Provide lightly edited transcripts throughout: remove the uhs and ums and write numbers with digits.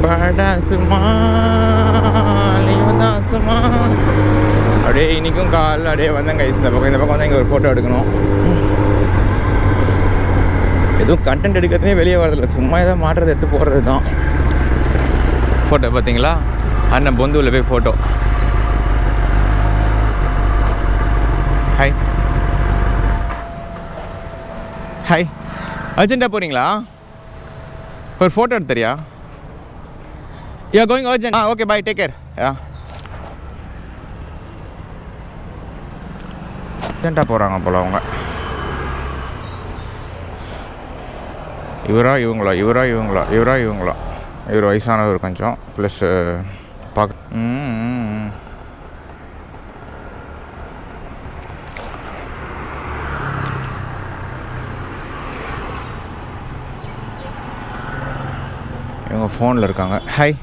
படா சும்மா லியோதா சும்மா. அப்படியே இன்றைக்கும் காலைல அப்படியே வந்தேன் கைஸ். இந்த பக்கம் வந்து இங்கே ஒரு ஃபோட்டோ எடுக்கணும். எதுவும் கண்டென்ட் எடுக்கிறதுனே வெளியே வரதில்லை, சும்மா ஏதாவது மாட்டுறது எடுத்து போடுறது தான். ஃபோட்டோ பார்த்தீங்களா, அண்ணன் பொந்துவில் போய் ஃபோட்டோ. ஹாய் ஹாய், அர்ஜென்ட்டாக போகிறீங்களா? ஒரு ஃபோட்டோ எடுத்துறியா? You are going urgent? Okay bye, take care. அர்ஜென்ட்டாக போகிறாங்க போல அவங்க. இவரா இவங்களா? இவர் வயசானவர் கொஞ்சம், ப்ளஸ் பார்க்க இவங்க ஃபோனில் இருக்காங்க. ஹாய்.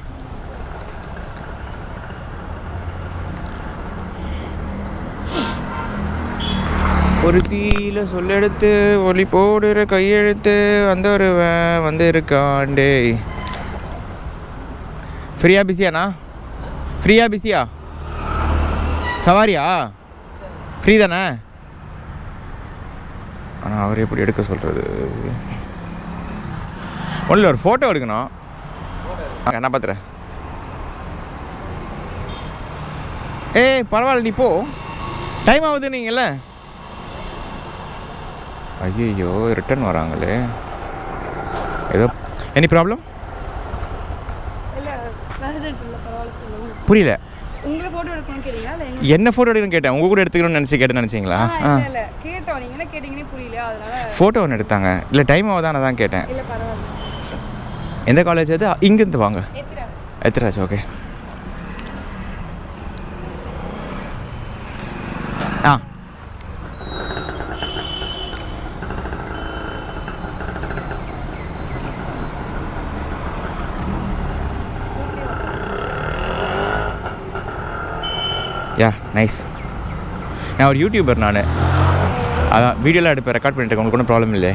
ஒரு தீயில சொல்லெடுத்து ஒலி போடுற கையெழுத்து அந்த ஒரு வந்து இருக்காண்டே. ஃப்ரீயா பிஸியாண்ணா? ஃப்ரீயா பிஸியா? சவாரியா? ஃப்ரீ தானே? ஆனால் அவர் எப்படி எடுக்க சொல்கிறது? ஒன்றில் ஒரு ஃபோட்டோ எடுக்கணும். என்ன பார்த்துறேன். பரவாயில்ல, நீ போ, டைம் ஆகுது. நீங்கள்ல ஐயோ ரிட்டர்ன் வராங்களே, ஏதோ எனி ப்ராப்ளம்? புரியல. என்ன ஃபோட்டோ எடுக்கணும்னு கேட்டேன். உங்கள் கூட எடுத்துக்கணும்னு நினச்சிங்களா? ஃபோட்டோ ஒன்று எடுத்தாங்க. இல்லை டைம் ஆகுதானே தான் கேட்டேன். எந்த காலேஜ் அது? இங்கேருந்து வாங்க. எத்திராஜ். ஓகே. யா நைஸ். நான் ஒரு யூடியூபர். நான் அதான் வீடியோலாம் எடுப்பேன், ரெக்கார்ட் பண்ணிட்டு இருக்கேன். உங்களுக்கு ஒன்றும் ப்ராப்ளம் இல்லை?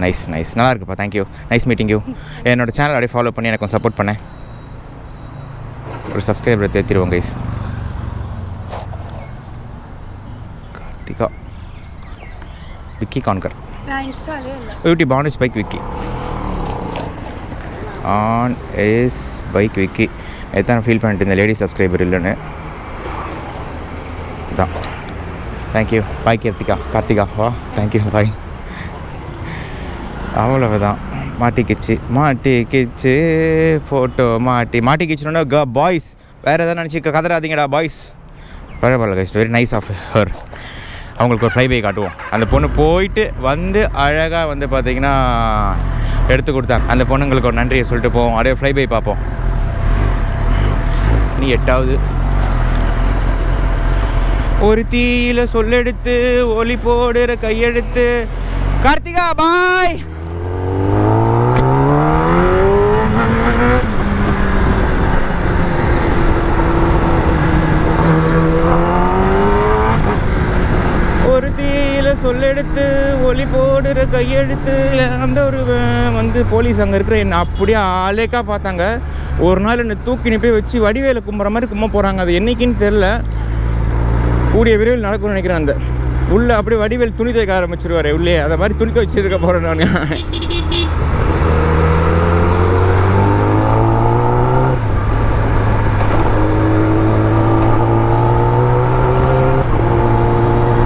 நைஸ் நைஸ், நல்லா இருக்குப்பா. Thank you, nice meeting you. என்னோட சேனல் அப்படியே ஃபாலோ பண்ணி எனக்கு கொஞ்சம் சப்போர்ட் பண்ணேன். ஒரு சப்ஸ்கிரைபரை தேர்த்திடுவோம் கைஸ். கார்த்திகா விக்கி கான்கர் யூடியூப் ஆன் இஸ் பைக் விக்கி. ஆன் இஸ் பைக் விக்கி. எத்தனை ஃபீல் பண்ணிட்டு இந்த லேடி சப்ஸ்கிரைபர் இல்லைன்னு தான். தேங்க்யூ. பாய் கார்த்திகா வா. Thank you bye. அவ்வளவுதான். மாட்டிக்கிச்சு ஃபோட்டோ மாட்டிக்கிச்சுன்னா பாய்ஸ் வேறு எதாவது நினச்சி கதறாதீங்கடா பாய்ஸ். பரவாயில்ல guys, very nice of her. அவங்களுக்கு ஒரு ஃப்ளை பை காட்டுவோம். அந்த பொண்ணு போயிட்டு வந்து அழகாக வந்து பார்த்திங்கன்னா எடுத்து கொடுத்தாங்க. அந்த பொண்ணுங்களுக்கு ஒரு நன்றியை சொல்லிட்டு போவோம். அப்படியே ஃப்ளை பை பார்ப்போம். நீ 8வது. ஒரு தீயில சொல்லெடுத்து ஒலி போடுற கையெழுத்து. கார்த்திகா பாய். ஒரு தீயில சொல்லெடுத்து ஒலி போடுற கையெழுத்து. அந்த ஒரு வந்து போலீஸ் அங்கே இருக்கிற என்ன அப்படியே ஆலேக்கா பார்த்தாங்க. ஒரு நாள் என்னை தூக்கி போய் வச்சு வடிவேல கும்புற மாதிரி கும்ப போகிறாங்க. அது என்னைக்குன்னு தெரில, கூடிய விரைவில் நடக்கும்னு நினைக்கிறேன். அந்த உள்ளே அப்படியே வடிவேல் துணி துவைக்க ஆரம்பிச்சிருவார் உள்ளே. அதை மாதிரி துணி துவைச்சிருக்க போகிறேன் நான்.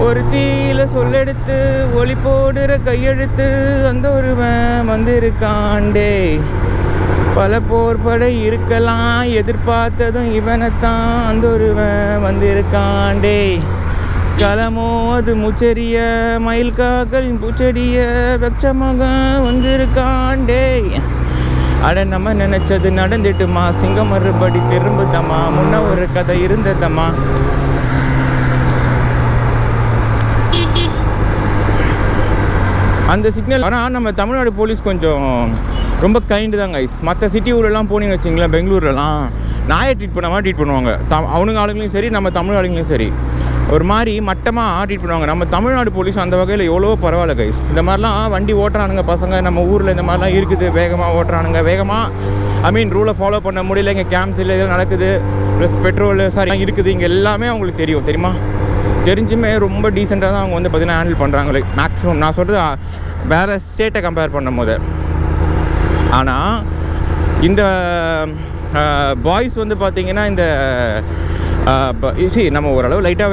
ஒரு தீயில சொல்லெடுத்து ஒலி போடுற கையெழுத்து அந்த ஒரு வந்து இருக்காண்டே. பல போர் படை இருக்கலாம், எதிர்பார்த்ததும் இவனைத்தான் அந்த ஒரு வந்து இருக்காண்டே. களமோ அது முச்செறிய மயில் காக்களின் பூச்செடிய வெச்சமாக வந்திருக்காண்டே. அட நம்ம நினைச்சது நடந்துட்டுமா, சிங்கம் மறுபடி திரும்புதம்மா, முன்ன ஒரு கதை இருந்ததம்மா. அந்த சிக்னல். ஆனால் நம்ம தமிழ்நாடு போலீஸ் கொஞ்சம் ரொம்ப கைண்டு தான் கைஸ். மற்ற சிட்டி ஊரெல்லாம் போனீங்கன்னு வச்சிங்களேன், பெங்களூர்லலாம் நாயை ட்ரீட் பண்ண மாதிரி ட்ரீட் பண்ணுவாங்க. அவனுங்க ஆளுங்களையும் சரி, நம்ம தமிழ் ஆளுங்களையும் சரி, ஒரு மாதிரி மட்டமாக ட்ரீட் பண்ணுவாங்க. நம்ம தமிழ்நாடு போலீஸ் அந்த வகையில் எவ்வளோ பரவாயில்ல கைஸ். இந்த மாதிரிலாம் வண்டி ஓட்டுறானுங்க பசங்க, நம்ம ஊரில் இந்த மாதிரிலாம் இருக்குது. வேகமாக ஓட்டுறானுங்க, வேகமாக ஐ மீன் ரூலை ஃபாலோ பண்ண முடியல, இங்கே கேம்ப்ஸ் இல்லை, இதெல்லாம் நடக்குது, ப்ளஸ் பெட்ரோல் இருக்குது, இங்கே எல்லாமே அவங்களுக்கு தெரியுமா? தெரிஞ்சுமே ரொம்ப டீசெண்டாக தான் அவங்க வந்து பார்த்திங்கன்னா ஹேண்டில் பண்ணுறாங்க. லைக் மேக்ஸிமம் நான் சொல்கிறது வேறு ஸ்டேட்டை கம்பேர் பண்ணும் போது. ஆனால் இந்த பாய்ஸ் வந்து பார்த்திங்கன்னா இந்த நம்ம ஓரளவு லைட்டாக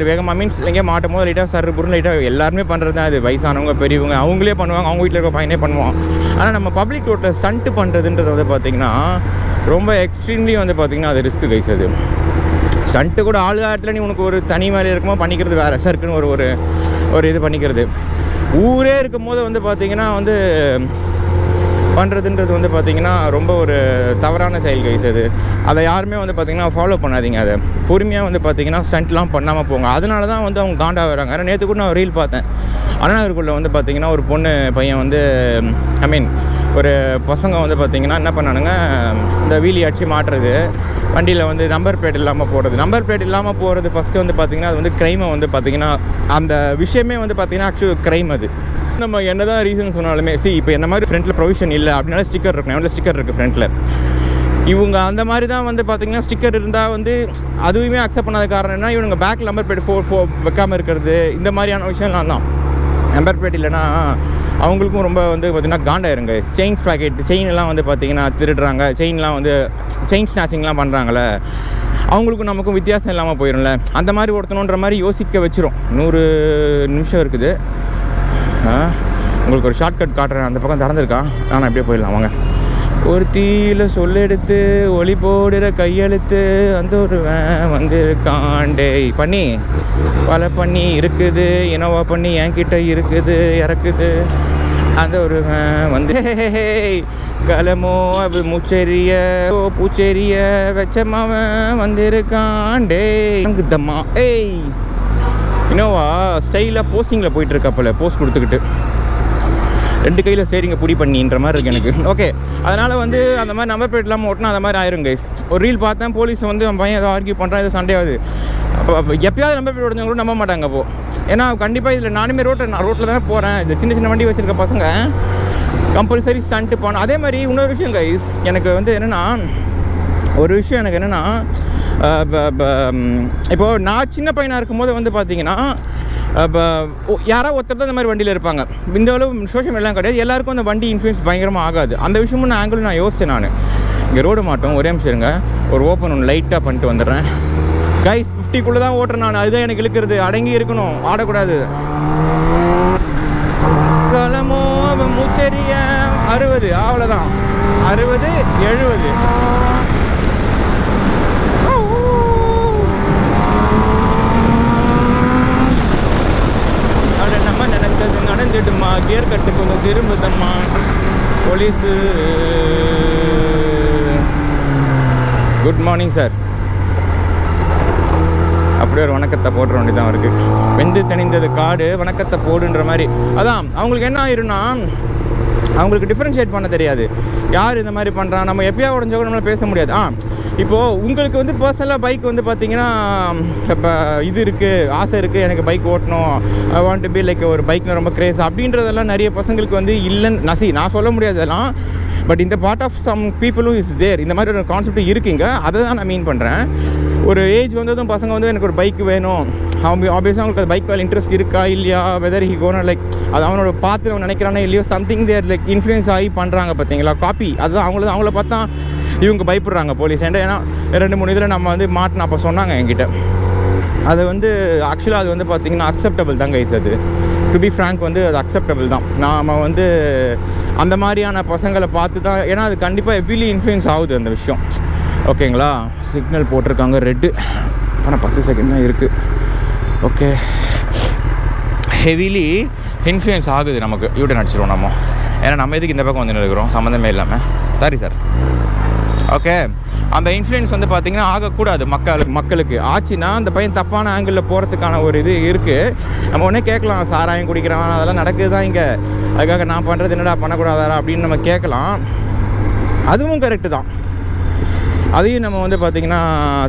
வேகமாக மீன்ஸ் எங்கேயா மாட்டும் போது லைட்டாக சர்றபுறம் லைட்டாக எல்லாருமே பண்ணுறது தான். அது வயசானவங்க பெரியவங்க அவங்களே பண்ணுவாங்க, அவங்க வீட்டில் இருக்க பையனே பண்ணுவான். ஆனால் நம்ம பப்ளிக் ரோட்டில் ஸ்டண்ட்டு பண்ணுறதுன்றது வந்து பார்த்திங்கன்னா ரொம்ப எக்ஸ்ட்ரீம்லி வந்து பார்த்திங்கன்னா அது ரிஸ்க்கு கைஸ். அது ஸ்டண்ட்டு கூட ஆளுகாரத்தில் நீ உனக்கு ஒரு தனி மேலே இருக்கும்போது பண்ணிக்கிறது வேறு சருக்குன்னு ஒரு இது பண்ணிக்கிறது. ஊரே இருக்கும் போது வந்து பார்த்திங்கன்னா வந்து பண்ணுறதுன்றது வந்து பார்த்திங்கன்னா ரொம்ப ஒரு தவறான செயல் கைஸ். அது அதை யாருமே வந்து பார்த்திங்கன்னா ஃபாலோ பண்ணாதீங்க. அதை பொறுமையாக வந்து பார்த்திங்கன்னா ஸ்டண்ட்லாம் பண்ணாமல் போங்க. அதனால தான் வந்து அவங்க காண்டாக வராங்க. ஆனால் நேற்று கூட நான் ரீல் பார்த்தேன். அண்ணாநகருக்குள்ளே வந்து பார்த்திங்கன்னா ஒரு பையன் வந்து ஐ மீன் ஒரு பசங்க வந்து பார்த்திங்கன்னா என்ன பண்ணானுங்க, இந்த வீலி அடிச்சு மாட்டுறது, வண்டியில் வந்து நம்பர் பிளேட் இல்லாமல் போகிறது. நம்பர் பிளேட் இல்லாமல் போகிறது ஃபஸ்ட்டு வந்து பார்த்திங்கன்னா அது வந்து க்ரைமை வந்து பார்த்திங்கன்னா அந்த விஷயமே வந்து பார்த்திங்கன்னா ஆக்சுவல் க்ரைம். அது நம்ம என்ன தான் ரீசன் சொன்னாலுமே இப்போ என்ன மாதிரி ஃப்ரண்ட்டில் ப்ரொவிஷன் இல்லை அப்படின்னால ஸ்டிக்கர் இருக்கணும். எவ்வளோ ஸ்டிக்கர் இருக்குது ஃப்ரண்ட்டில். இவங்க அந்த மாதிரி தான் வந்து பார்த்திங்கன்னா ஸ்டிக்கர் இருந்தால் வந்து அதுவுமே அக்செப்ட் பண்ணாத காரணம் என்ன, இவங்க பேக் நம்பர் பிளேட் 4 வைக்காமல் இருக்கிறது, இந்த மாதிரியான விஷயம்லாம் தான். நம்பர் பிளேட் இல்லைன்னா அவங்களுக்கும் ரொம்ப வந்து பார்த்திங்கன்னா காண்டாயிருங்க. செயின் பாக்கெட் செயின்லாம் வந்து பார்த்திங்கன்னா திருடுறாங்க, செயின்லாம் வந்து செயின் ஸ்நாச்சிங்லாம் பண்ணுறாங்களே, அவங்களுக்கும் நமக்கும் வித்தியாசம் இல்லாமல் போயிடும்ல. அந்த மாதிரி ஒருத்தணுன்ற மாதிரி யோசிக்க வச்சிரும். 100 நிமிஷம் இருக்குது. உங்களுக்கு ஒரு ஷார்ட்கட் காட்டுறேன், அந்த பக்கம் திறந்துருக்கான், ஆனால் அப்படியே போயிடலாம் வாங்க. ஒரு தீயில சொல்லெடுத்து ஒளி போடுற கையெழுத்து அந்த ஒரு வந்திருக்காண்டே பண்ணி பல பண்ணி இருக்குது, இனோவா பண்ணி என்கிட்ட இருக்குது இறக்குது அந்த ஒரு வந்து கலமோ அது மூச்செரிய பூச்செரிய வச்சமாவன் வந்திருக்காண்டே தம்மா. ஏய் இனோவா ஸ்டைலாக போஸ்டிங்கில் போயிட்டுருக்கப்பல போஸ்ட் கொடுத்துக்கிட்டு 2 கையில் சரிங்க புடி பண்ணின்ற மாதிரி இருக்குது எனக்கு. ஓகே, அதனால் வந்து அந்த மாதிரி நம்பர் பிளேட் இல்லாமல் ஓட்டினா அந்த மாதிரி ஆயிரும் கைஸ். ஒரு ரீல் பார்த்தேன், போலீஸ் வந்து அவன் பையன் ஏதோ ஆர்கியூ பண்ணுறான், ஏதோ சண்டே ஆகுது. அப்போ எப்பயாவது நம்பர் பிளேட் உடஞ்சவங்க கூட நம்ப மாட்டாங்க. அப்போது ஏன்னா கண்டிப்பாக இதில் நானுமே ரோட்டில் தானே போகிறேன். இந்த சின்ன வண்டி வச்சுருக்க பசங்க கம்பல்சரி ஸ்டண்ட்டு போனோம். அதே மாதிரி இன்னொரு விஷயம் கைஸ் எனக்கு வந்து என்னென்னா, ஒரு விஷயம் எனக்கு என்னென்னா, இப்போது நான் சின்ன பையனாக இருக்கும்போது வந்து பார்த்திங்கன்னா இப்போ யாராவது ஒருத்தர் தான் இந்த மாதிரி வண்டியில் இருப்பாங்க. இந்த அளவு சோஷியல் மீடியாலாம் கிடையாது, எல்லாருக்கும் அந்த வண்டி இன்ஃப்ளூயன்ஸ் பயங்கரமாக ஆகாது. அந்த விஷயமும் நான் ஆங்கிள் நான் யோசித்தேன். நான் இங்கே ரோடு மாட்டோம், ஒரே நிமிஷம் இருங்க, ஒரு ஓப்பன் ஒன்று லைட்டாக பண்ணிட்டு வந்துடுறேன் கைஸ். 50 தான் ஓட்டுறேன் நான், அதுதான் எனக்கு இழுக்கிறது. அடங்கி இருக்கணும், ஆடக்கூடாது. களமோ மூச்சரிய 60 அவ்வளோதான், 60 70 நம்ம நினச்சது நடந்துடுமா, கியர் கட்டு கொஞ்சம் திரும்புதம்மா. போலீஸு குட் மார்னிங் சார், அப்படியே ஒரு வணக்கத்தை போடுற வேண்டி தான் இருக்குது. வெந்து தணிந்தது காடு வணக்கத்தை போடுன்ற மாதிரி. அதான் அவங்களுக்கு என்ன ஆயிருன்னா, அவங்களுக்கு டிஃப்ரென்ஷியேட் பண்ண தெரியாது. யார் இந்த மாதிரி பண்ணுறான், நம்ம எப்போயா உடஞ்சா கூட நம்மளால் பேச முடியாது. இப்போது உங்களுக்கு வந்து பர்சனலாக பைக் வந்து பார்த்திங்கன்னா இப்போ இது இருக்குது, ஆசை இருக்குது, எனக்கு பைக் ஓட்டணும், I want to be like ஒரு பைக்னு ரொம்ப கிரேஸ் அப்படின்றதெல்லாம் நிறைய பசங்களுக்கு வந்து இல்லைன்னு நான் சொல்ல முடியாது அதெல்லாம். பட் இந்த பார்ட் ஆஃப் சம் பீப்புளும் இஸ் தேர். இந்த மாதிரி ஒரு கான்செப்ட் இருக்குங்க, அதை தான் நான் மீன் பண்ணுறேன். ஒரு ஏஜ் வந்ததும் பசங்க வந்து எனக்கு ஒரு பைக் வேணும், அவங்க ஆப்வியஸாக அவங்களுக்கு அது பைக் மேலே இன்ட்ரெஸ்ட் இருக்கா இல்லையா, வெதர் ஹி கோன் லைக் அது அவனோட பார்த்து அவன் நினைக்கிறானே இல்லையோ, சம்திங் தேர் லைக் இன்ஃப்ளூயன்ஸ் ஆகி பண்ணுறாங்க பார்த்தீங்களா, காப்பி. அதுதான் அவங்கள பார்த்தா இவங்க பயப்படுறாங்க போலீஸ். ஏன்னா 2-3 இதில் நம்ம வந்து மாட்டின அப்போ சொன்னாங்க என்கிட்ட. அது வந்து ஆக்சுவலாக அது வந்து பார்த்திங்கன்னா அக்செப்டபிள் தான் கைஸ். அது டு பி ஃப்ராங்க் வந்து அது அக்செப்டபிள் தான். நாம் வந்து அந்த மாதிரியான பசங்களை பார்த்து தான், ஏன்னா அது கண்டிப்பாக ஹெவிலி இன்ஃப்ளூயன்ஸ் ஆகுது அந்த விஷயம். ஓகேங்களா, சிக்னல் போட்டிருக்காங்க ரெட்டு, ஆனால் 10 செகண்ட் தான் இருக்குது. ஓகே, ஹெவிலி இன்ஃப்ளூயன்ஸ் ஆகுது நமக்கு. யூட்டன் அடிச்சிருவோம் நம்ம, ஏன்னா நம்ம எதுக்கு இந்த பக்கம் வந்து இருக்கிறோம் சம்மந்தமே இல்லாமல். Sorry sir. ஓகே, அந்த இன்ஃப்ளூயன்ஸ் வந்து பார்த்திங்கன்னா ஆகக்கூடாது. மக்களுக்கு ஆச்சுன்னா அந்த பையன் தப்பான ஆங்கிளில் போகிறதுக்கான ஒரு இது இருக்குது. நம்ம ஒன்றே கேட்கலாம், சாராயம் குடிக்கிறான் அதெல்லாம் நடக்குது தான் இங்கே, அதுக்காக நான் பண்ணுறது என்னடா பண்ணக்கூடாதா அப்படின்னு நம்ம கேட்கலாம். அதுவும் கரெக்டு தான், அதையும் நம்ம வந்து பார்த்திங்கன்னா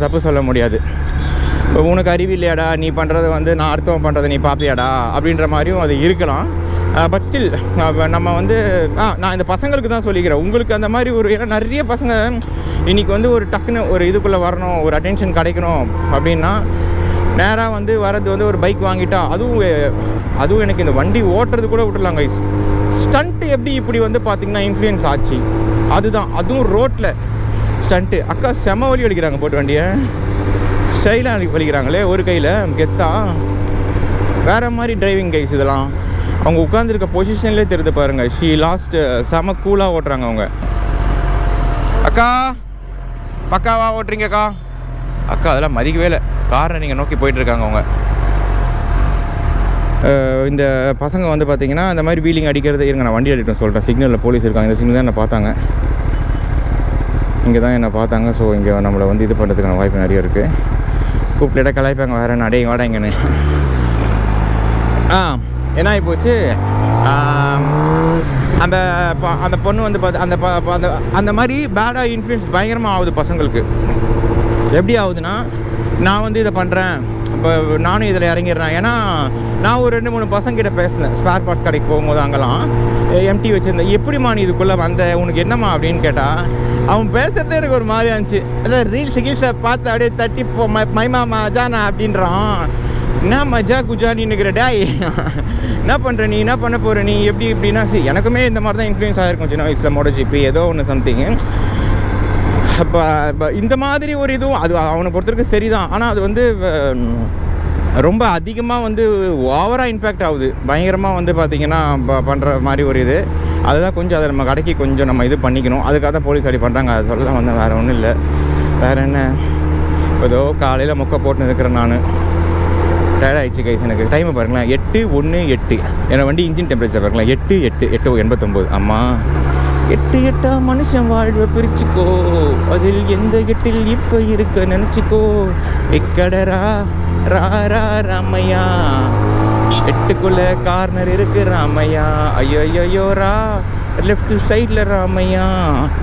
தப்பு சொல்ல முடியாது. இப்போ உனக்கு அறிவு இல்லையாடா, நீ பண்ணுறது வந்து நான் அடுத்தவன் பண்ணுறதை நீ பார்ப்பியாடா அப்படின்ற மாதிரியும் அது இருக்கலாம். பட் ஸ்டில் நம்ம வந்து நான் இந்த பசங்களுக்கு தான் சொல்லிக்கிறேன். உங்களுக்கு அந்த மாதிரி ஒரு ஏன்னா நிறைய பசங்க இன்றைக்கி வந்து ஒரு டக்குன்னு ஒரு இதுக்குள்ளே வரணும், ஒரு அட்டென்ஷன் கிடைக்கணும் அப்படின்னா நேராக வந்து வரது வந்து ஒரு பைக் வாங்கிட்டா அதுவும் எனக்கு இந்த வண்டி ஓட்டுறது கூட விட்டுடலாம் கைஸ். ஸ்டண்ட்டு எப்படி இப்படி வந்து பார்த்திங்கன்னா இன்ஃப்ளூயன்ஸ் ஆச்சு அதுவும் ரோட்டில் ஸ்டண்ட்டு. அக்கா செம வலி வலிக்கிறாங்க போட்டு வண்டியை, ஸ்டைலாக வலிக்கிறாங்களே ஒரு கையில் கெத்தா. வேறு மாதிரி டிரைவிங் கைஸ் இதெல்லாம். அவங்க உட்காந்துருக்க பொசிஷன்லேயே தெரிஞ்சு பாருங்கள். ஷீ லாஸ்ட்டு செம கூலாக ஓட்டுறாங்க அவங்க. அக்கா பக்காவா ஓட்டுறீங்கக்கா? அக்கா அதெல்லாம் மதிக்கவே இல்லை. காரை நீங்கள் நோக்கி போயிட்டுருக்காங்க அவங்க. இந்த பசங்க வந்து பார்த்திங்கன்னா அந்த மாதிரி வீலிங் அடிக்கிறது. இருங்க நான் வண்டி அடிக்கணும் சொல்கிறேன். சிக்னலில் போலீஸ் இருக்காங்க. இந்த சிக்னல் தான் என்ன பார்த்தாங்க, இங்கே தான் என்ன பார்த்தாங்க. ஸோ இங்கே நம்மளை வந்து இது பண்ணுறதுக்கான வாய்ப்பு நிறைய இருக்குது. கூப்பிட்டு கலாய்ப்பாங்க வேறு என்ன அடையும் வாடாங்கன்னு. என்ன ஆகி போச்சு, அந்த பொண்ணு வந்து பார்த்து அந்த மாதிரி பேடாக இன்ஃப்ளூயன்ஸ் பயங்கரமாக ஆகுது பசங்களுக்கு. எப்படி ஆகுதுன்னா, நான் வந்து இதை பண்ணுறேன், இப்போ நானும் இதில் இறங்கிடுறேன். ஏன்னா நான் ஒரு 2-3 பசங்கிட்ட பேசினேன் ஸ்பேர் பார்ட்ஸ் கடைக்கு போகும்போது. அங்கெல்லாம் எம்டி வச்சுருந்தேன். எப்படிம்மா நீ இதுக்குள்ளே வந்த, உனக்கு என்னம்மா அப்படின்னு கேட்டால் அவன் பேசுகிறதே எனக்கு ஒரு மாதிரி இருந்துச்சு. அதான் ரீல்ஸை பார்த்து அப்படியே தட்டி மைமா மஜானா அப்படின்றான். என்ன மஜா குஜானின்னு இருக்கிற டேய், என்ன பண்ணுற நீ, என்ன பண்ண போகிற நீ, எப்படி இப்படின்னா. சரி எனக்குமே இந்த மாதிரி தான் இன்ஃப்ளூயன்ஸ் ஆகிருக்கும் சின்ன வயசில் மோட்டோஜிபி ஏதோ ஒன்று சம்திங்கு. இப்போ இந்த மாதிரி ஒரு இதுவும் அது அவனை பொறுத்தவரைக்கும் சரி தான். ஆனால் அது வந்து ரொம்ப அதிகமாக வந்து ஓவராக இம்பேக்ட் ஆகுது. பயங்கரமாக வந்து பார்த்திங்கன்னா பண்ணுற மாதிரி ஒரு இது. அதுதான் கொஞ்சம் அதை நம்ம கடைக்கு கொஞ்சம் நம்ம இது பண்ணிக்கணும். அதுக்காக தான் போலீஸ் அப்படி பண்ணுறாங்க. அது சொல்ல தான் வந்தேன், வேறு ஒன்றும் இல்லை. வேறு என்ன, ஏதோ காலையில் மொக்கை போட்டுன்னு இருக்கிறேன் நான். டயர்ட் ஆகிடுச்சு கைஸ் எனக்கு. டைமை பாருங்களேன், 8:18. என்னோடய வண்டி இன்ஜின் டெம்பரேச்சர் பாருங்களேன் 8:89. அம்மா 8 மனுஷன் வாழ்வை பிரிச்சுக்கோ, அதில் எந்த 8 இப்போ இருக்க நினச்சிக்கோ. எக்கடரா ராரா ராமையா, 8க்குள்ள கார்னர் இருக்கு ராமையா. ஐயோ ரா லெஃப்ட் சைடில் ராமையா.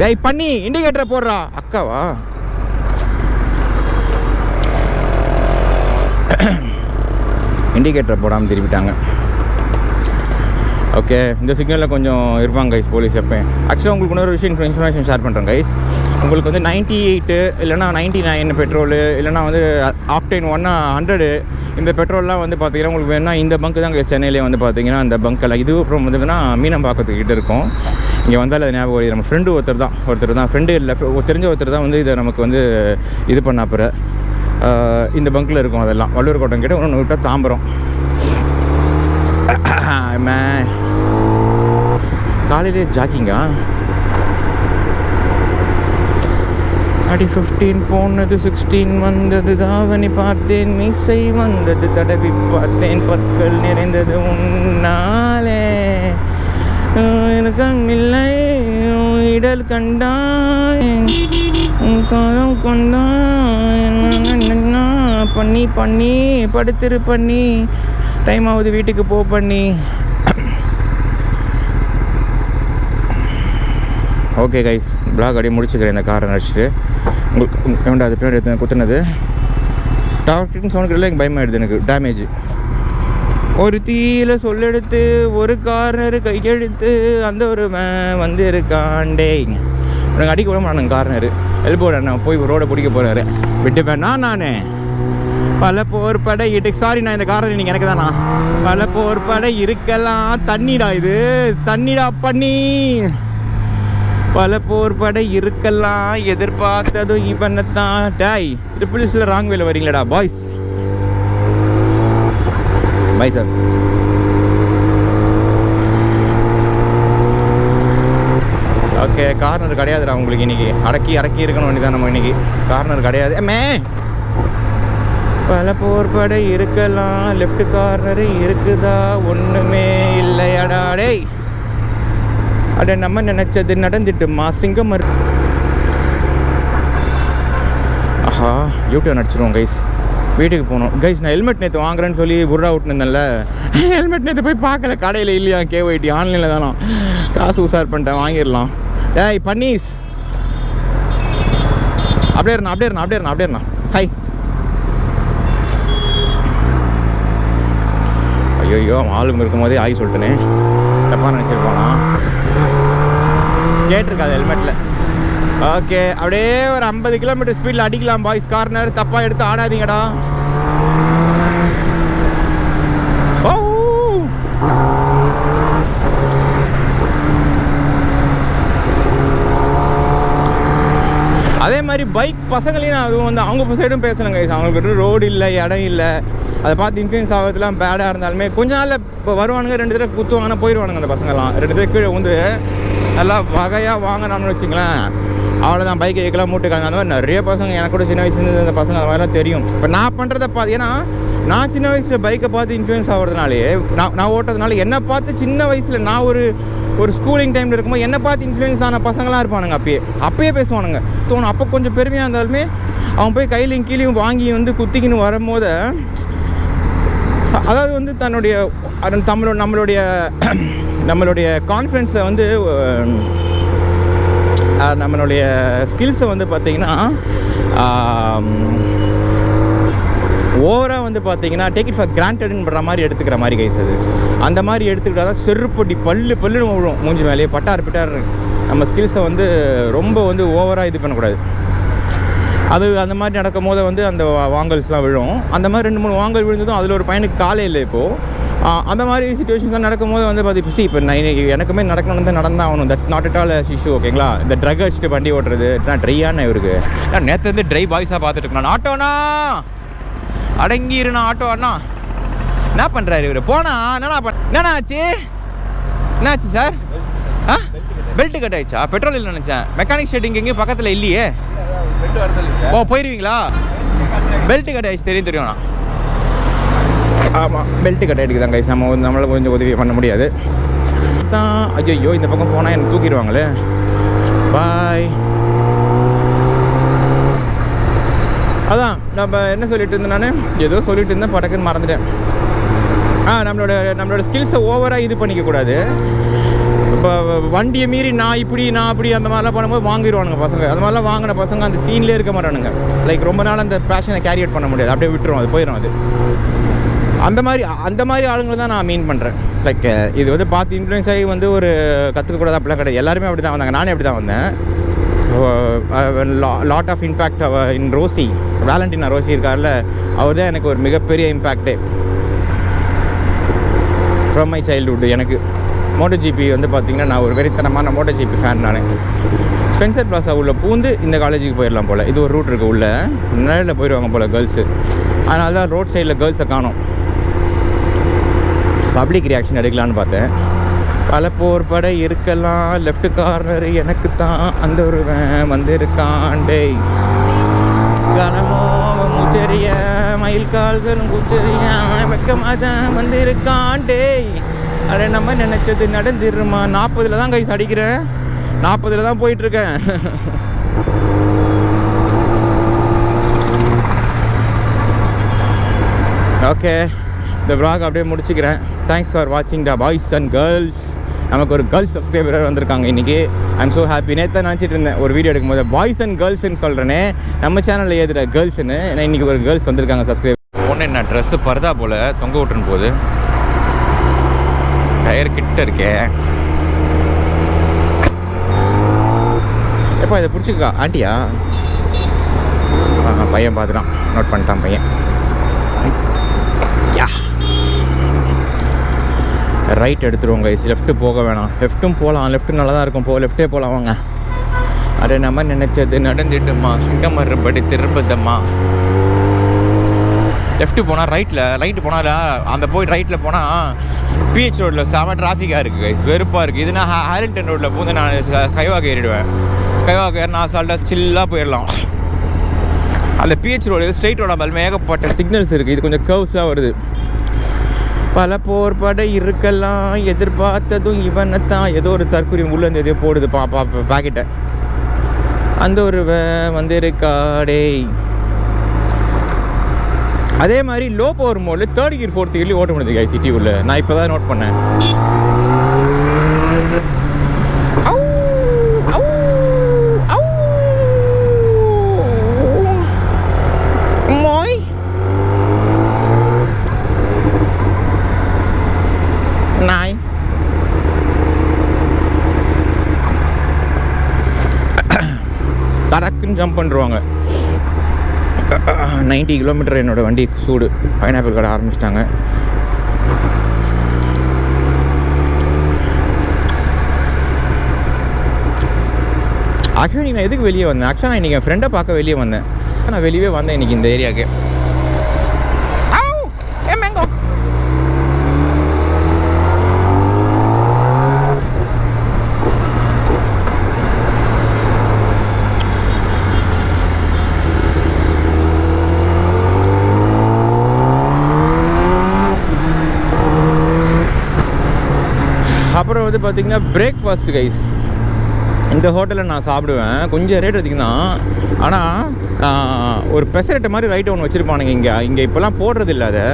டேய் பண்ணி இண்டிகேட்டரை போடுறா. அக்காவா இண்டிகேட்டரை போடாமல் திருப்பிட்டாங்க. ஓகே, இந்த சிக்னலில் கொஞ்சம் இருப்பாங்க கைஸ் போலீஸ் எப்போயும். ஆக்சுவலாக உங்களுக்கு இன்னொரு விஷயம் இன்ஃபர்மேஷன் ஷேர் பண்ணுறேன் கைஸ். உங்களுக்கு வந்து 98 இல்லைனா 99 பெட்ரோலு, இல்லைனா வந்து ஆக்டைன் 100 இந்த பெட்ரோல்லாம் வந்து பார்த்திங்கன்னா உங்களுக்கு வேணுன்னா இந்த பங்கு தான் கைஸ். சென்னையிலே வந்து பார்த்திங்கன்னா அந்த பங்க்கெல்லாம். இது அப்புறம் வந்துன்னா மீனம்பாக்கத்துக்கிட்ட இருக்கும். இங்கே வந்தால் அது ஞாபகம் வருது. நம்ம ஃப்ரெண்டு ஒருத்தர் தான் ஃப்ரெண்டு இல்லை தெரிஞ்ச ஒருத்தர் தான் வந்து இதை நமக்கு வந்து இது பண்ண அப்புறம் இந்த பங்க்கில் இருக்கும். அதெல்லாம் வள்ளுவர் கோட்டம் கிட்ட ஒன்று விட்டால் தாம்பரம். காலையிலே ஜாக்கிங்கா அடி 15 போனது 16 வந்தது. தாவணி பார்த்தேன், மீசை வந்தது, தடவி பார்த்தேன், பற்கள் நிறைந்தது உன்னாலே. கண்ணில்லை இடல் கண்டான், காலம் கொண்டான், பண்ணி படுத்திரு பண்ணி, டைம் ஆகுது வீட்டுக்கு போ பண்ணி. ஓகே கைஸ், பிளாக் அப்படியே முடிச்சுக்கிறேன். இந்த காரை நடிச்சிட்டு உங்களுக்கு வேண்டாம். அது பின்னாடி எடுத்து குத்துனது டாக்டிங் சவுண்டுக்கு இல்லை, எனக்கு பயமாகிடுது. எனக்கு டேமேஜ். ஒரு தீயில சொல்லெடுத்து ஒரு கார்னர் கையெழுத்து அந்த ஒரு வந்து இருக்காண்டே. உனக்கு அடிக்க விட மாட்டாங்க கார்னரு. எல்போட நான் போய் ரோடை பிடிக்க போகிறாரு. விட்டுப்பேன் நானே. பல போர் படை சாரி நான் இந்த காரணம் நீங்கள் எனக்கு தானா. பல போர் படை இருக்கலாம். தண்ணிடா இது, தண்ணிடா பண்ணி. பல போர் படை இருக்கலாம், எதிர்பார்த்ததும் இவனைத்தான். டாய் ட்ரிபிள்ஸில் ராங் வேல வரீங்களாடா boys. Bye sir. Okay, corner கிடையாதுடா உங்களுக்கு இன்றைக்கி. அடக்கி இருக்கணும் வேண்டியதான் நம்ம இன்றைக்கி. கார்னர் கிடையாது. பல போர்படை இருக்கலாம், லெஃப்ட் கார்னரு இருக்குதா, ஒன்றுமே இல்லையாடா. டேய் அட நம்ம நினச்சது நடந்துட்டுமா சிங்கம். ஆஹா, யூடியூப் நடிச்சிருவோம் கைஸ். வீட்டுக்கு போகணும் கைஸ். நான் ஹெல்மெட் நேற்று வாங்குறேன்னு சொல்லி புர்ரா விட்டுருந்தேன்ல. ஹெல்மெட் நேற்று போய் பார்க்கல, கடையில் இல்லையா, KYT ஆன்லைனில் தானோ. காசு உசார் பண்ணிட்டேன், வாங்கிடலாம். டேய் பன்னீஸ் அப்படியே இருந்தா. ஹாய். ஐயோ ஆளுங்க இருக்கும் போதே ஆகி சொல்லிட்டேனே. தப்பாக நினச்சிருப்போனா கேட்டிருக்காது ஹெல்மெட்டில். ஓகே, அப்படியே ஒரு 50 கிலோமீட்டர் ஸ்பீடில் அடிக்கலாம் பாய்ஸ். கார்னர் தப்பாக எடுத்து ஆடாதீங்கடா. அதே மாதிரி பைக் பசங்களையும் நான் அதுவும் வந்து அவங்க சைடும் பேசுகிறேங்க. அவங்களுக்கு ரோடு இல்லை, இடம் இல்லை, அதை பார்த்து இன்ஃப்ளூயன்ஸ் ஆகிறதுலாம் பேடாக இருந்தாலுமே கொஞ்ச நாளில் இப்போ வருவானுங்க, 2 தடவை குத்துவாங்கன்னா போயிடுவானுங்க அந்த பசங்கள்லாம். 2 தடவை கீழே வந்து நல்லா வகையாக வாங்கினான்னு வச்சுங்களேன், அவ்வளோதான். பைக் வைக்கலாம், மூட்டுக்காங்க. அந்த மாதிரி நிறைய பசங்க எனக்கு கூட சின்ன வயசுலேருந்து அந்த பசங்க அது மாதிரிலாம் தெரியும். இப்போ நான் பண்ணுறத பார்த்து, ஏன்னா நான் சின்ன வயசில் பைக்கை பார்த்து இன்ஃப்ளூயன்ஸ் ஆகிறதுனாலே, நான் ஓட்டுறதுனால என்னை பார்த்து சின்ன வயசில் நான் ஒரு ஸ்கூலிங் டைமில் இருக்கும்போது என்னை பார்த்து இன்ஃப்ளூயன்ஸ் ஆன பசங்களாம் இருப்பானுங்க. அப்பயே பேசுவானுங்க தோணும். அப்போ கொஞ்சம் பெருமையாக இருந்தாலுமே அவன் போய் கையிலையும் கீழேயும் வாங்கி வந்து குத்திக்கின்னு வரும்போது, அதாவது வந்து நம்மளுடைய கான்ஃபிடென்ஸை வந்து நம்மளுடைய ஸ்கில்ஸை வந்து பார்த்திங்கன்னா ஓவராக வந்து பார்த்திங்கன்னா டேக் இட் ஃபார் கிராண்டட்ன்ற மாதிரி எடுத்துக்கிற மாதிரி கைஸ். அது அந்த மாதிரி எடுத்துக்கிட்டால் தான் செருப்படி பல்லு விழும் மூஞ்சி மேலேயே. பட்டார் நம்ம ஸ்கில்ஸை வந்து ரொம்ப வந்து ஓவராக இது பண்ணக்கூடாது. அது அந்த மாதிரி நடக்கும் போது வந்து அந்த வாங்கல்ஸ்லாம் விழும். அந்த மாதிரி 2-3 வாங்கல் விழுந்ததும் அதில் ஒரு பையனுக்கு காலே இல்லை இப்போது. அந்த மாதிரி சுச்சுவேஷன்ஸ்லாம் நடக்கும்போது வந்து பார்த்து இப்போ நான் எனக்குமே நடக்கணும்னு தான் நடந்தால் ஆகணும். That's not at all issue. ஓகேங்களா? இந்த ட்ரக் அடிச்சுட்டு வண்டி ஓட்டுறது நான் ட்ரையான இவருக்கு நான் நேற்று வந்து ட்ரை பாய்ஸாக பார்த்துட்டு இருக்கேன். ஆட்டோண்ணா அடங்கிருண்ணா, ஆட்டோ அண்ணா என்ன பண்ணுறாரு இவர்? போனா என்னண்ணா ஆச்சு? என்னாச்சு சார்? பெல்ட்டு கட் ஆயிடுச்சா? பெட்ரோல் இல்லை நினச்சேன். மெக்கானிக் ஷெட்டிங் எங்கேயும் பக்கத்தில் இல்லையே. போயிடுவீங்களா? பெல்ட்டு கட் ஆயிடுச்சு. தெரியும்ண்ணா. ஆமாம், பெல்ட்டு கட் ஆகிடுக்கு தான் கைஸ். நம்மளால் கொஞ்சம் உதவி பண்ண முடியாது தான். ஐயோ, இந்த பக்கம் போனால் எனக்கு தூக்கிடுவாங்களே. பாய். அதான் நம்ம என்ன சொல்லிட்டு இருந்தேன், நான் ஏதோ சொல்லிட்டு இருந்தேன், படக்குன்னு மறந்துட்டேன். நம்மளோட ஸ்கில்ஸை ஓவராக இது பண்ணிக்கக்கூடாது. இப்போ வண்டியை மீறி நான் அப்படி அந்த மாதிரிலாம் பண்ணும்போது வாங்கிடுவானுங்க பசங்க. அது மாதிரிலாம் வாங்கின பசங்க அந்த சீன்லேயே இருக்க மாட்டானுங்க. லைக் ரொம்ப நாள் அந்த பேஷனை கேரி அவுட் பண்ண முடியாது, அப்படியே விட்டுரும், அது போயிடும். அது அந்த மாதிரி ஆளுங்களை தான் நான் மீன் பண்ணுறேன். லைக் இது வந்து பார்த்து இன்ஃப்ளூயன்ஸ் ஆகி வந்து ஒரு கற்றுக்கக்கூடாது அப்படிலாம் கிடையாது. எல்லாருமே அப்படி தான் வந்தாங்க, நானே அப்படி தான் வந்தேன். Lot of impact in Rossi, Valentino Rossi இருக்கார்ல, அவர் தான் எனக்கு ஒரு மிகப்பெரிய இம்பேக்டே ஃப்ரம் மை சைல்டுஹுட். எனக்கு மோட்டோ ஜிபி வந்து பார்த்திங்கன்னா நான் ஒரு வெறித்தனமான மோட்டோ ஜிபி ஃபேன். நான் ஸ்பென்சர் பிளாஸா உள்ள பூந்து இந்த காலேஜுக்கு போயிடலாம் போல். இது ஒரு ரூட் இருக்குது, உள்ள நிழலில் போயிடுவாங்க போல் கேர்ள்ஸு. அதனால தான் ரோட் சைடில் கேர்ள்ஸை காணோம். பப்ளிக் ரியாக்ஷன் எடுக்கலான்னு பார்த்தேன். பல போர் படை இருக்கலாம், லெஃப்ட் கார்னர் எனக்கு தான் அந்த ஒரு வந்திருக்காண்டே. கனமோ முச்சரிய மயில் கால்களும் குச்சரிய வெக்கமாக தான் வந்திருக்காண்டே. அதை நம்ம நினச்சது நடந்துருமா. 40 தான் கைஸ் அடிக்கிறேன், 40 தான் போயிட்டுருக்கேன். ஓகே, இந்த vlog அப்படியே முடிச்சுக்கிறேன். தேங்க்ஸ் ஃபார் வாட்சிங் த பாய்ஸ் அண்ட் கேர்ள்ஸ். நமக்கு ஒரு கேர்ள்ஸ் சப்ஸ்கிரைபர் வந்திருக்காங்க இன்றைக்கி. I'm so happy. நேற்று நினச்சிட்டு இருந்தேன் ஒரு வீடியோ எடுக்கும்போது பாய்ஸ் அண்ட் கேர்ள்ஸ்ன்னு சொல்கிறேனே, நம்ம சேனலில் ஏதுற கேர்ள்ஸ்ன்னு. நான் இன்றைக்கி ஒரு கேர்ள்ஸ் வந்திருக்காங்க சப்ஸ்கிரைபர். ஒன்று என்ன ட்ரெஸ்ஸு பரதா போல் தொங்க விட்டுன்னு போகுது, டயர் கிட்ட இருக்கேன். எப்போ இதை பிடிச்சிக்கா ஆண்டியா? பையன் பார்த்துட்டான், நோட் பண்ணிட்டான் பையன். யா, ரைட் எடுத்துருவோங்க. லெஃப்ட்டு போக வேணாம், லெஃப்ட்டும் போகலாம். லெஃப்ட்டு நல்லா தான் இருக்கும், லெஃப்ட்டே போகலாம் வாங்க. அरे நம்ம நினச்சது நடந்துட்டுமா, சிங்கமறுபடி திரும்பதம்மா. லெஃப்ட்டு போனால் ரைட்டு போனால் அந்த போய் ரைட்டில் போனால் பிஹெச் ரோட்டில் செம டிராஃபிக்காக இருக்குது கைஸ், வெறுப்பாக இருக்குது. இது நான் ஹாரிங்டன் ரோட்டில் போது நான் ஸ்கைவாக் ஏறிடுவேன். ஸ்கைவாக் ஏறி நான் அசால்ட்டாக சில்லாக போயிடலாம். அந்த பிஹெச் ரோடு ஸ்ட்ரெயிட் ரோட மேலே ஏகப்பட்ட சிக்னல்ஸ் இருக்குது. இது கொஞ்சம் கர்வ்ஸாக வருது. பல போர் படை இருக்கலாம், எதிர்பார்த்ததும் இவனைத்தான். ஏதோ ஒரு தற்கொலை உள்ளே எதையோ போடுது பாக்கெட்டை. அந்த ஒரு வந்திருக்காடே. அதே மாதிரி லோ பவர் மோடில் 3rd gear 4th gear ஓட்ட முடியுது கைஸ் சிட்டி உள்ள. நான் இப்போ தான் நோட் பண்ணேன். நாய் டக்குன்னு ஜம்ப் பண்ணிடுவாங்க. 90 கிலோமீட்டர் என்னோடய வண்டி சூடு. பைனாப்பிள் கடை ஆரம்பிச்சிட்டாங்க. ஆக்சுவலி நான் எதுக்கு வெளியே வந்தேன்? ஆக்சுவலாக நான் இன்றைக்கி என் ஃப்ரெண்டை பார்க்க வெளியே வந்தேன். நான் வெளியே வந்தேன் இன்றைக்கி இந்த ஏரியாவுக்கு. அப்புறம் வந்து பார்த்திங்கன்னா பிரேக்ஃபாஸ்ட் கைஸ். இந்த ஹோட்டலில் நான் சாப்பிடுவேன். கொஞ்சம் ரேட் அதிகம் தான். ஆனால் ஒரு பெசரட்டை மாதிரி ரைட்டு ஒன்று வச்சுருப்பானுங்க இங்கே இப்போலாம் போடுறது இல்லை. அது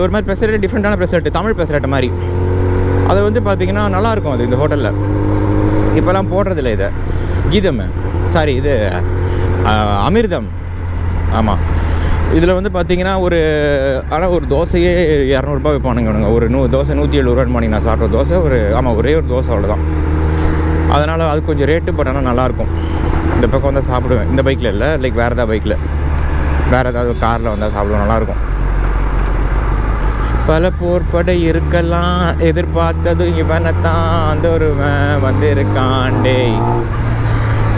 ஒரு மாதிரி பெசரட்டு, டிஃப்ரெண்ட்டான பெசரட்டு, தமிழ் பெசரட்டை மாதிரி. அதை வந்து பார்த்திங்கன்னா நல்லாயிருக்கும். அது இந்த ஹோட்டலில் இப்போலாம் போடுறதில்ல. இதை கீதம் சாரி இது அமிர்தம். ஆமாம், இதில் வந்து பார்த்திங்கன்னா ஆனால் ஒரு தோசையே 200 வைப்பானுங்க. ஒரு தோசை 170 மார்னிங் நான் சாப்பிட்ற தோசை ஒரே ஒரு தோசை அவ்வளோதான். அதனால் அது கொஞ்சம் ரேட்டு, பட் ஆனால் நல்லாயிருக்கும். இந்த பக்கம் வந்தால் சாப்பிடுவேன். இந்த பைக்கில் இல்லை, லைக் வேறு ஏதாவது பைக்கில், வேறு ஏதாவது காரில் வந்தால் சாப்பிடுவேன். நல்லாயிருக்கும். பல போர்ப்படை இருக்கலாம், எதிர்பார்த்தது இவனைத்தான், அந்த ஒரு வந்து இருக்காண்டே.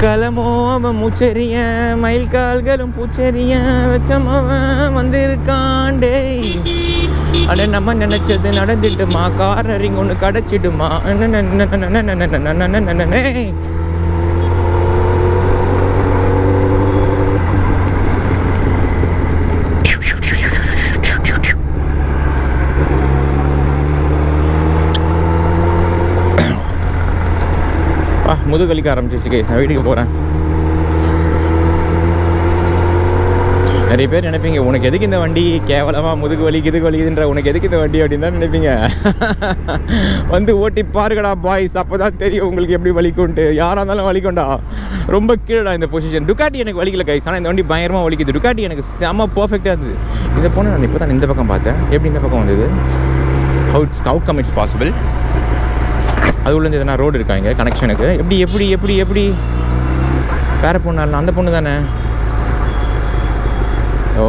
கலமோ அவன் மூச்செறிய, மயில் கால்களும் பூச்செறிய, வச்சமவன் வந்திருக்காண்டே. அட நம்ம நினைச்சது நடந்துட்டுமா, காரரிங் ஒன்று கிடச்சிடுமா. முதுகலிக்க ஆரம்பிச்சிச்சு கைஸ். நான் வீட்டுக்கு போகிறேன். நிறைய பேர் நினைப்பீங்க, உனக்கு எதுக்கு இந்த வண்டி, கேவலமாக முதுகு வலி இது வலிக்குதுன்ற, உனக்கு எதுக்கு இந்த வண்டி அப்படின்னு தான் நினைப்பீங்க. வந்து ஓட்டி பாருங்கடா பாய்ஸ், அப்போ தான் தெரியும் உங்களுக்கு எப்படி வலிக்கும்ட்டு. யாராக இருந்தாலும் வலிக்கும்டா. ரொம்ப கீழடா இந்த பொசிஷன். டுக்காட்டி எனக்கு வலிக்கல கைஸ், ஆனால் இந்த வண்டி பயங்கரமாக வலிக்குது. டுக்காட்டி எனக்கு செம்ம பர்ஃபெக்டாக இருந்தது. இதை போனால் நான் இப்போ தான் இந்த பக்கம் பார்த்தேன். எப்படி இந்த பக்கம் வந்தது? How come it's possible? அது உள்ளேருந்து எதனா ரோடு இருக்காங்க கனெக்ஷனுக்கு? எப்படி எப்படி எப்படி எப்படி வேறு பொண்ணு இல்லை, அந்த பொண்ணு தானே? ஓ,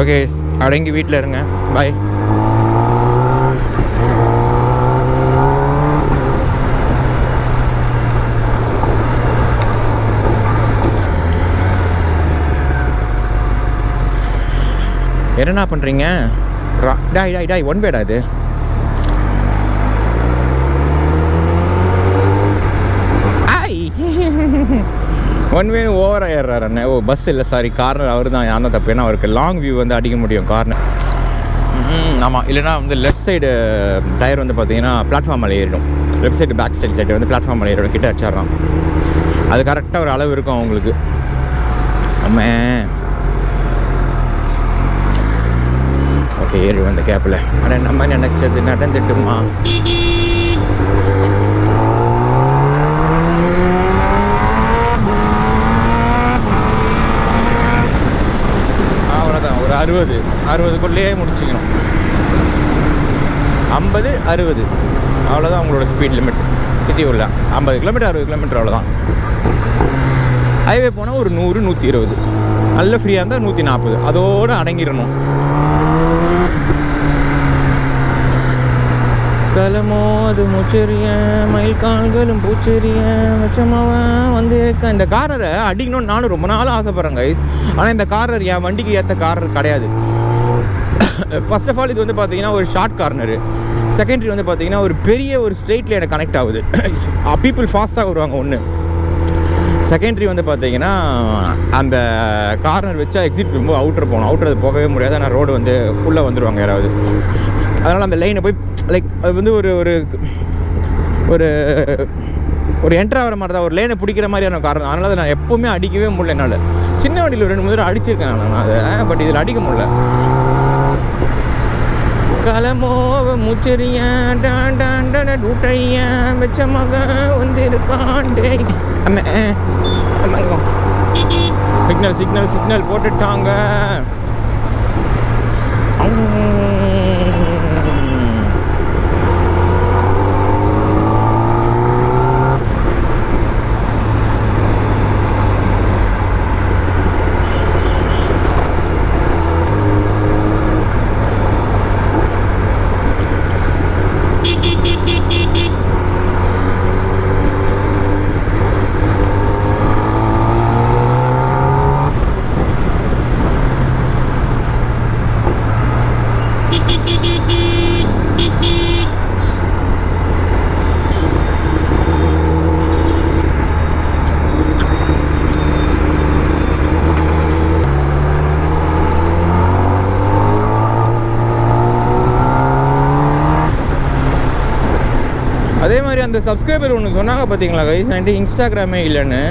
ஓகே, அடங்கி வீட்டில் இருங்க. பாய். என்னண்ணா பண்ணுறீங்க? டாய் ஒன் வேடா இது? ஒன் வே ஓவராக ஏறாரு அண்ணே. ஓ, பஸ் இல்லை, சாரி, கார்னர் அவர் தான். அந்த தப்பு. ஏன்னா அவருக்கு லாங் வியூ வந்து அடிக்க முடியும் கார்னர். ஆமாம், இல்லைனா வந்து லெஃப்ட் சைடு டயர் வந்து பார்த்தீங்கன்னா பிளாட்ஃபார்ம் மேலே ஏறிடும். லெஃப்ட் சைடு பேக் சைடு வந்து பிளாட்ஃபார்ம் மேலே ஏறிடும். கிட்ட அடிச்சிடறான். அது கரெக்டாக ஒரு அளவு இருக்கும் அவங்களுக்கு. அம்மே ஓகே, ஏறி வந்த கேப்பில் அட நம்ம நினச்சது நடந்துட்டுமா. அவ்வளோதான், ஒரு 60 முடிச்சுக்கணும். 50 60 அவ்வளோதான் உங்களோட ஸ்பீட் லிமிட். சிட்டி உள்ள 50 கிலோமீட்டர் 60 கிலோமீட்டர் அவ்வளோதான். ஹைவே போனால் ஒரு 100 120, நல்ல ஃப்ரீயாக இருந்தால் 140, அதோடு அடங்கிடணும். கலமோ அது மூச்செறிய, மயில் கால்களும் பூச்செறிய, வச்சமாவன் வந்து இருக்க. இந்த காரரை அடிக்கணும்னு நானும் ரொம்ப நாள் ஆசைப்பட்றேன் கைஸ். ஆனால் இந்த காரர் என் வண்டிக்கு ஏற்ற காரர் கிடையாது. ஃபர்ஸ்ட் ஆஃப் ஆல் இது வந்து பார்த்தீங்கன்னா ஒரு ஷார்ட் கார்னரு. செகண்டரி வந்து பார்த்தீங்கன்னா ஒரு பெரிய ஒரு ஸ்ட்ரெயிட்டில் எனக்கு கனெக்ட் ஆகுது. பீப்புள் ஃபாஸ்ட்டாக வருவாங்க ஒன்று. செகண்டரி வந்து பார்த்தீங்கன்னா அந்த கார்னர் வச்சா எக்ஸிட் ரொம்ப அவுட்டர் போகணும். அவுட்டர் அது போகவே முடியாது. ஆனால் ரோடு வந்து உள்ளே வந்துடுவாங்க யாராவது. அதனால் அந்த லைனை போய் லைக் அது வந்து ஒரு ஒரு ஒரு ஒரு என்ட்ரு ஆகிற மாதிரி தான், ஒரு லைனை பிடிக்கிற மாதிரியான காரணம். அதனால் அதை நான் எப்போவுமே அடிக்கவே முடியல என்னால். சின்ன வண்டியில் 2 3 அடிச்சிருக்கேன் நான் அதை, பட் இதில் அடிக்க முடியல. கலமோவ முச்சரிய டூட்டைய வச்ச மக வந்து இருக்காண்டே. சிக்னல் போட்டுட்டாங்க. அதே மாதிரி அந்த சப்ஸ்கிரைபர் ஒன்று சொன்னாங்க பார்த்தீங்களா கைஸ், என்கிட்ட இன்ஸ்டாகிராமே இல்லைன்னு.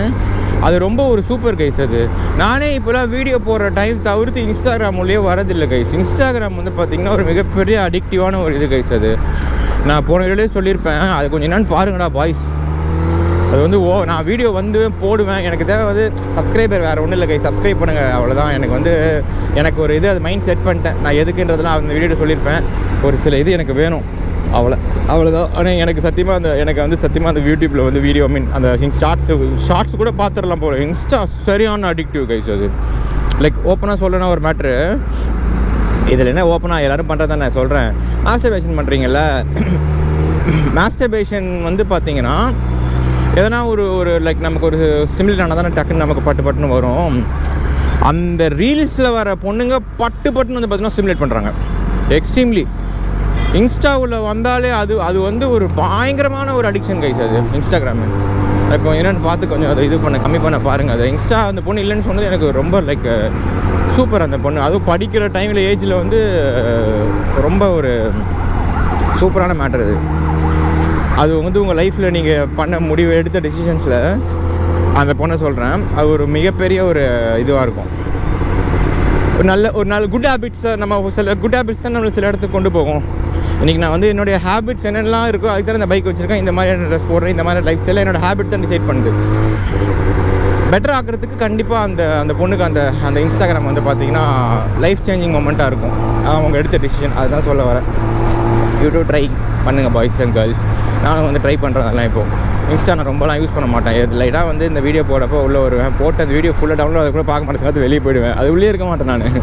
அது ரொம்ப ஒரு சூப்பர் கைஸ். அது நானே இப்போலாம் வீடியோ போடுற டைம் தவிர்த்து இன்ஸ்டாகிராம் உள்ளே வரதில்லை கைஸ். இன்ஸ்டாகிராம் வந்து பார்த்திங்கன்னா ஒரு மிகப்பெரிய அடிக்டிவான ஒரு இது கைஸ். அது நான் போன வீடியோலே சொல்லியிருப்பேன், அது கொஞ்சம் என்னென்னு பாருங்கடா பாய்ஸ். அது வந்து நான் வீடியோ வந்து போடுவேன், எனக்கு தேவை வந்து சப்ஸ்கிரைபர், வேறு ஒன்றும் இல்லை கைஸ். சப்ஸ்கிரைப் பண்ணுங்கள், அவ்வளோதான். எனக்கு ஒரு இது அது மைண்ட் செட் பண்ணிட்டேன். நான் எதுக்குன்றதுலாம் அந்த வீடியோ சொல்லியிருப்பேன். ஒரு சில இது எனக்கு வேணும், அவ்வளோதான். ஆனால் எனக்கு சத்தியமாக அந்த யூடியூப்பில் வந்து வீடியோ அந்த ஷார்ட்ஸ் கூட பார்த்துடலாம் போல. இன்ஸ்டா சரியான அடிக்டிவ் கைஸ். அது லைக் ஓப்பனாக சொல்லணும்னா ஒரு மேட்ரு இதில் என்ன ஓப்பனாக எல்லோரும் பண்ணுறதா நான் சொல்கிறேன். மாஸ்டர்பேஷன் பண்ணுறீங்கல்ல, மாஸ்டர்பேஷன் வந்து பார்த்தீங்கன்னா எதனா ஒரு லைக் நமக்கு ஒரு ஸ்டிமுலேட் ஆனால் தானே டக்குன்னு நமக்கு பட்டுன்னு வரும். அந்த ரீல்ஸில் வர பொண்ணுங்க பட்டுன்னு வந்து பார்த்திங்கன்னா ஸ்டிமுலேட் பண்ணுறாங்க எக்ஸ்ட்ரீம்லி. இன்ஸ்டாவில் வந்தாலே அது வந்து ஒரு பயங்கரமான ஒரு அடிக்ஷன் கைஸ். அது இன்ஸ்டாகிராமு இப்போ என்னென்னு பார்த்து கொஞ்சம் அதை இது கம்மி பண்ண பாருங்கள். அது இன்ஸ்டா அந்த பொண்ணு இல்லைன்னு சொன்னது எனக்கு ரொம்ப லைக் சூப்பர். அந்த பொண்ணு அதுவும் படிக்கிற டைமில் ஏஜில் வந்து ரொம்ப ஒரு சூப்பரான மேட்டர். அது வந்து உங்கள் லைஃப்பில் நீங்கள் பண்ண முடிவு எடுத்த டெசிஷன்ஸில் அந்த பொண்ணை சொல்கிறேன், அது ஒரு மிகப்பெரிய ஒரு இதுவாக இருக்கும். ஒரு நல்ல குட் ஹேபிட்ஸை நம்ம சில குட் ஹேபிட்ஸ் தான் நம்மளை சில இடத்துக்கு கொண்டு போகும். இன்றைக்கி நான் வந்து என்னுடைய ஹேபிட்ஸ் என்னெல்லாம் இருக்கோ அதுக்கு தான் இந்த பைக் வச்சுருக்கேன், இந்த மாதிரி ட்ரெஸ் போடுறேன், இந்த மாதிரி லைஃப் ஸ்டைலில் என்னோடய ஹேபிட் தான் டிசைட் பண்ணுது. பெட்டர் ஆக்கிறதுக்கு கண்டிப்பாக அந்த பொண்ணுக்கு அந்த இன்ஸ்டாகிராம் வந்து பார்த்திங்கன்னா லைஃப் சேஞ்சிங் மொமெண்ட்டாக இருக்கும். அவங்க எடுத்த டிசிஷன் அதுதான் சொல்ல வரேன். யூடியூப் ட்ரை பண்ணுங்கள் பாய்ஸ் அண்ட் கேர்ள்ஸ். நானும் வந்து ட்ரை பண்ணுறதெல்லாம் இப்போது இன்ஸ்டா நான் ரொம்பலாம் யூஸ் பண்ண மாட்டேன். லைட்டாக வந்து இந்த வீடியோ போடப்போ உள்ளே வருவேன், போட்டு அந்த வீடியோ ஃபுல்லாக டவுன்லோட் அது கூட பார்க்க மாட்டேன், சேர்த்து வெளியே போயிடுவேன். அது உள்ளே இருக்க மாட்டேன்.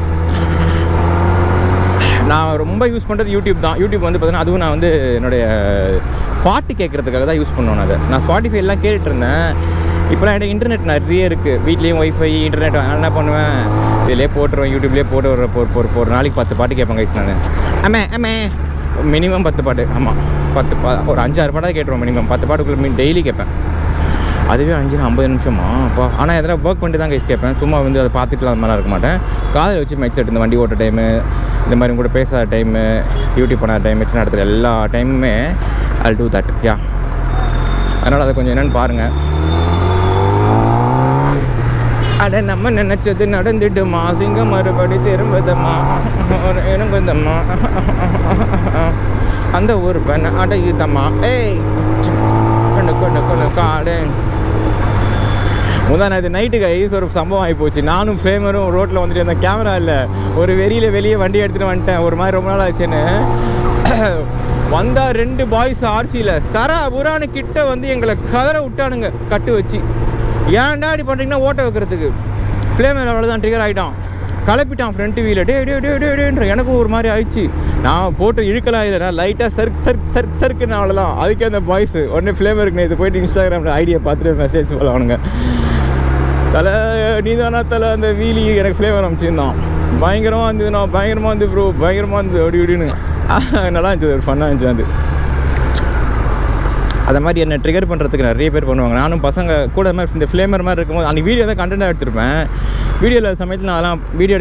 நான் ரொம்ப யூஸ் பண்ணுறது யூடியூப் தான். யூடியூப் வந்து பார்த்தீங்கன்னா அதுவும் நான் வந்து என்னுடைய பாட்டு கேட்குறதுக்காக தான் யூஸ் பண்ணுவேன். அதை நான் ஸ்பாட்டிஃபை எல்லாம் கேட்டுருந்தேன். இப்போலாம் என்கிட்ட இன்டர்நெட் நிறைய இருக்குது, வீட்லேயும் ஒய்ஃபை இன்டர்நெட். அதனால் என்ன பண்ணுவேன், இதிலே போட்டுருவேன், யூடியூப்லேயே போட்டு ஒரு நாளைக்கு 10 பாட்டு கேட்பேன் கைஸ். நான் ஆமே மினிமம் 10 பாட்டு. ஆமாம், ஒரு 5-6 பாட்டாக கேட்டுருவோம் மினிமம். 10 பாட்டுக்குள்ளே டெய்லி கேட்பேன். அதுவே 50 நிமிஷமா அப்பா. ஆனால் எதனா ஒர்க் பண்ணிட்டு தான் கைஸ் கேட்பேன், சும்மா வந்து அதை பார்த்துக்கலாம் அந்த மாதிரிலாம் இருக்க மாட்டேன். காதில் வச்சு மைக் செட், இந்த வண்டி ஓட்ட டைமு, இந்த மாதிரி கூட பேசாத டைமு, யூடியூப் பண்ணாத டைம், சின்ன இடத்துல எல்லா டைமுமே I'll do that. யா, அதனால் அதை கொஞ்சம் என்னென்னு பாருங்கள். அட நம்ம நினச்சது நடந்துடுமா, சிங்கம் மறுபடி திரும்பதம்மா, இறங்குதம்மா, அந்த ஒரு பெண்ணை அடையுதம்மா, ஏய் கொண்டு காடு. முந்தானது நைட்டு கைஸ் ஒரு சம்பவம் ஆகி போச்சு. நானும் ஃப்ளேமரும் ரோட்டில் வந்துட்டு இருந்தேன், கேமரா இல்லை, ஒரு வெளியே வண்டி எடுத்துகிட்டு வந்துட்டேன். ஒரு மாதிரி ரொம்ப நாள் ஆச்சுன்னு வந்தால் 2 பாய்ஸ் ஆர்சியில் புராணு கிட்ட வந்து எங்களை கதற விட்டானுங்க கட்டு வச்சு. ஏன்டா இப்படி பண்ணுறீங்கன்னா ஓட்ட வைக்கிறதுக்கு. ஃப்ளேமர் அவ்வளோதான் ட்ரிகர் ஆகிட்டான், கலப்பிட்டான் ஃப்ரண்ட் வீலை. டேன்ற எனக்கும் ஒரு மாதிரி ஆயிடுச்சு. நான் போட்டு இழுக்கலாம் இல்லை, நான் லைட்டாக சர்க்குன்னு அவ்வளோதான். அதுக்கே அந்த பாய்ஸ் உடனே ஃப்ளேமருக்கு இது போய்ட்டு இன்ஸ்டாகிராமில் ஐடியா பார்த்துட்டு மெசேஜ் போல அவனுங்க, தலை நீதானா தலை அந்த வீலி எனக்கு ஃப்ளேவர் அமைச்சிருந்தான். பயங்கரமாக இருந்தது ப்ரோ, பயங்கரமாக இருந்தது அப்படின்னு. நல்லா இருந்துச்சு, ஒரு ஃபன்னாக இருந்துச்சு. அது அதை மாதிரி என்னை ட்ரிகர் பண்ணுறதுக்கு நிறைய பேர் பண்ணுவாங்க. நானும் பசங்க கூட மாதிரி இந்த ஃப்ளேமர் மாதிரி இருக்கும்போது அன்றைக்கி வீடியோ தான் கண்டென்ட்டாக எடுத்திருப்பேன். வீடியோவில் சமயத்தில் நான் அதெல்லாம் வீடியோ